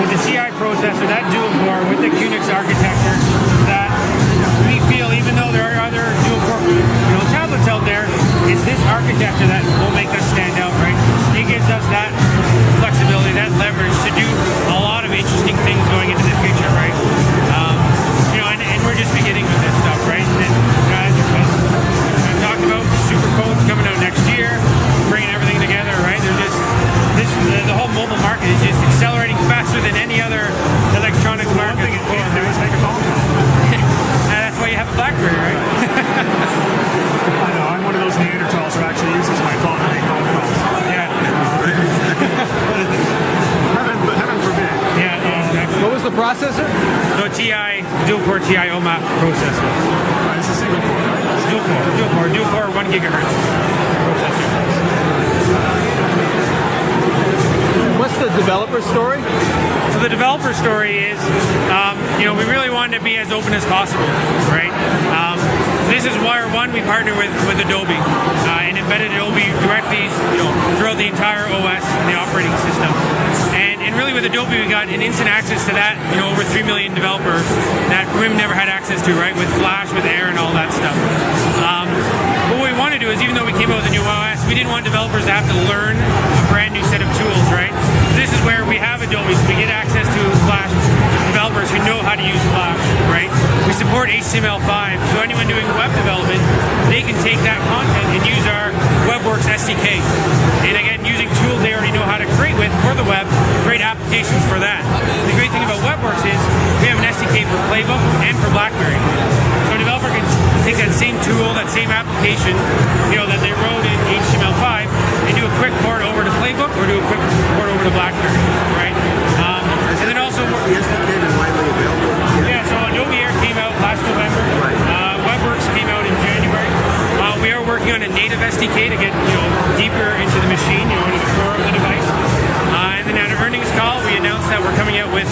with the CI processor, that dual core, with the Unix architecture, that we feel, even though there are other dual core tablets out there, it's this architecture that will make us stand out, right? It gives us that flexibility, that leverage to do a lot of interesting things going into the future, right? And we're just beginning with this stuff, right? And as I've talked about, super phones coming out next year, bringing everything together, right? The whole mobile market is just accelerating faster than any other electronics market. One thing it can't do is make a phone call. And that's why you have a BlackBerry, right? I know, I'm one of those Neanderthals who actually uses my phone to make phone calls. Yeah. Heaven forbid. Yeah, exactly. What was the processor? No, dual-core TI OMA processor. It's a single core, right? It's dual core, 1 gigahertz processor. What's the developer story? So the developer story is, we really wanted to be as open as possible, right? This is wire one. We partner with Adobe and embedded Adobe directly, throughout the entire OS and the operating system. And really with Adobe, we got an instant access to that. Over 3 million developers that RIM never had access to, right? With Flash, with Air, and all that stuff. But what we want to do is, even though we came out with a new OS, we didn't want developers to have to learn a brand new set of tools, right? This is where we have Adobe, so we get access to Flash developers who know how to use Flash, right? We support HTML5, so anyone doing web development, they can take that content and use our WebWorks SDK. And again, using tools they already know how to create with for the web, create applications for that. The great thing about WebWorks is we have an SDK for PlayBook and for BlackBerry. So a developer can take that same tool, that same application, that they wrote in HTML5 and do a quick port over to PlayBook or do a quick port over to BlackBerry, right? And then also, The SDK is widely available. yeah, so Adobe Air came out last November. WebWorks came out in January. We are working on a native SDK to get deeper into the machine, into the core of the device. And then at our earnings call, we announced that we're coming out with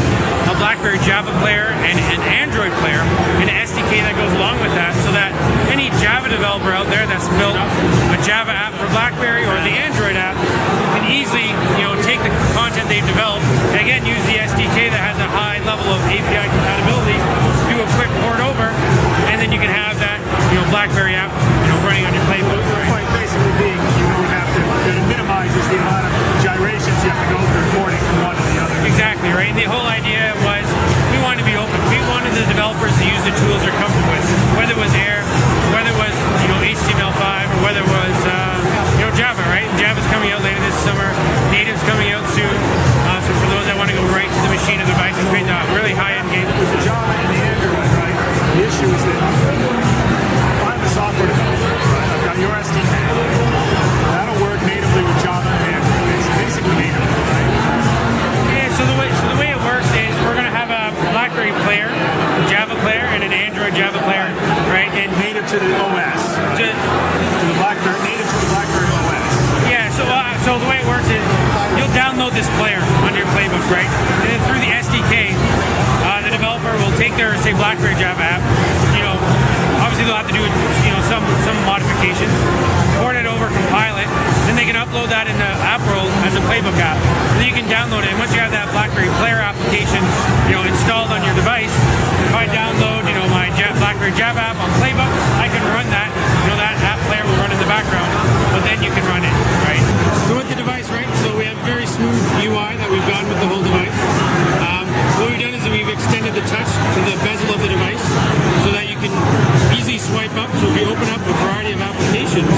a BlackBerry Java player and an Android player, and an SDK that goes along with that, so that any Java developer out there that's built a Java app for BlackBerry or the Android app can easily, take the content they've developed and again use the SDK that has a high level of API compatibility, do a quick port over, and then you can have that, BlackBerry app, running on your PlayBook. The point basically being you don't have to, it minimizes the amount of gyrations you have to go through porting from one to the other. Exactly, right? And the whole idea was we wanted to be open. We wanted the developers to use the tools they're comfortable with, whether it was Air, whether it was HTML5, or whether it was Java, right? Java's coming out later this summer. Native's coming out soon. So for those that want to go right to the machine of the device and create a really high-end game. With the Java and the Android, right? The issue is that I'm a software developer, right? I've got your SDK. That'll work natively with Java and Android. It's basically native, right? Yeah, so the way it works is we're going to have a BlackBerry player, Java player, and an Android Java player, right? And Native to the OS, right? to the BlackBerry, native to the BlackBerry OS. Yeah, so the way it works is you'll download this player on your PlayBook, right? And then through the SDK, the developer will take their, say, BlackBerry Java app. Obviously they'll have to do some modifications, port it over, compile it, then they can upload that in the app world as a PlayBook app. And then you can download it. And once you have that BlackBerry player application, installed on your device, if I download, my BlackBerry Java app on PlayBook, I can run that. That app player will run in the background, but then you can run it, right? So with the device, right? So we have a very smooth UI that we've gotten with the whole device. What we've done is we've extended the touch to the bezel of the device so that you can easily swipe up. So if you open up a variety of applications,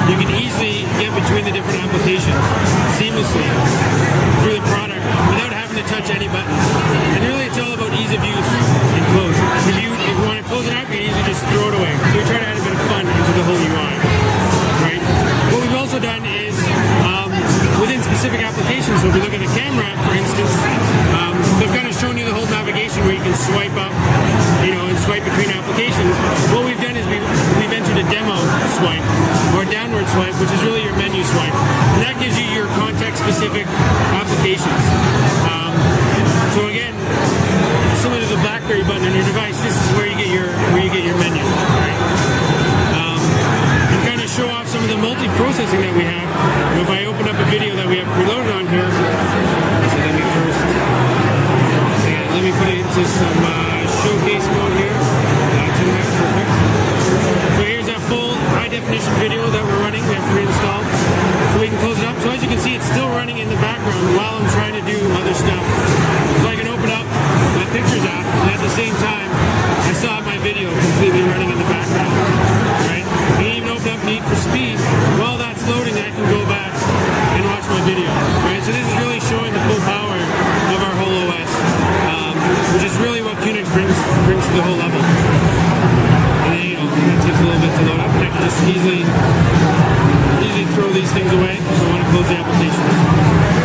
you can easily get between the different applications seamlessly through the product without having to touch any buttons. And really it's all about ease of use and close. If you want to close it up, you can easily just throw it away. So we try to add a bit of fun into the whole UI, right? What we've also done is within specific applications, so if you look at the camera app, for instance, they've kind of shown you the whole navigation where you can swipe up, and swipe between applications. What we've done is we've entered a demo swipe or a downward swipe, which is really your menu swipe, and that gives you your context-specific applications. So again, similar to the BlackBerry button on your device, this is where you get your menu, right? And kind of show off some of the multi-processing that we have. If I open up a video that we have preloaded on here, so let me first to some showcase mode here. That's in there, perfect. So here's that full high definition video that we're running. We have pre-installed. So we can close it up. So as you can see, it's still running in the background while I'm trying to do other stuff. So I can open up my Pictures app, and at the same time, I still have my video completely running in the background. Right? You can even open up Need for Speed. While that's loading, I can go back and watch my video. Right? So this is really showing the full power of our whole OS, which is really what QNX brings to the whole level. And then, you know, it takes a little bit to load up, and I can just easily throw these things away if I want to close the application.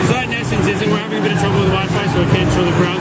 So that in essence is, and we're having a bit of trouble with Wi-Fi, so I can't show the browser.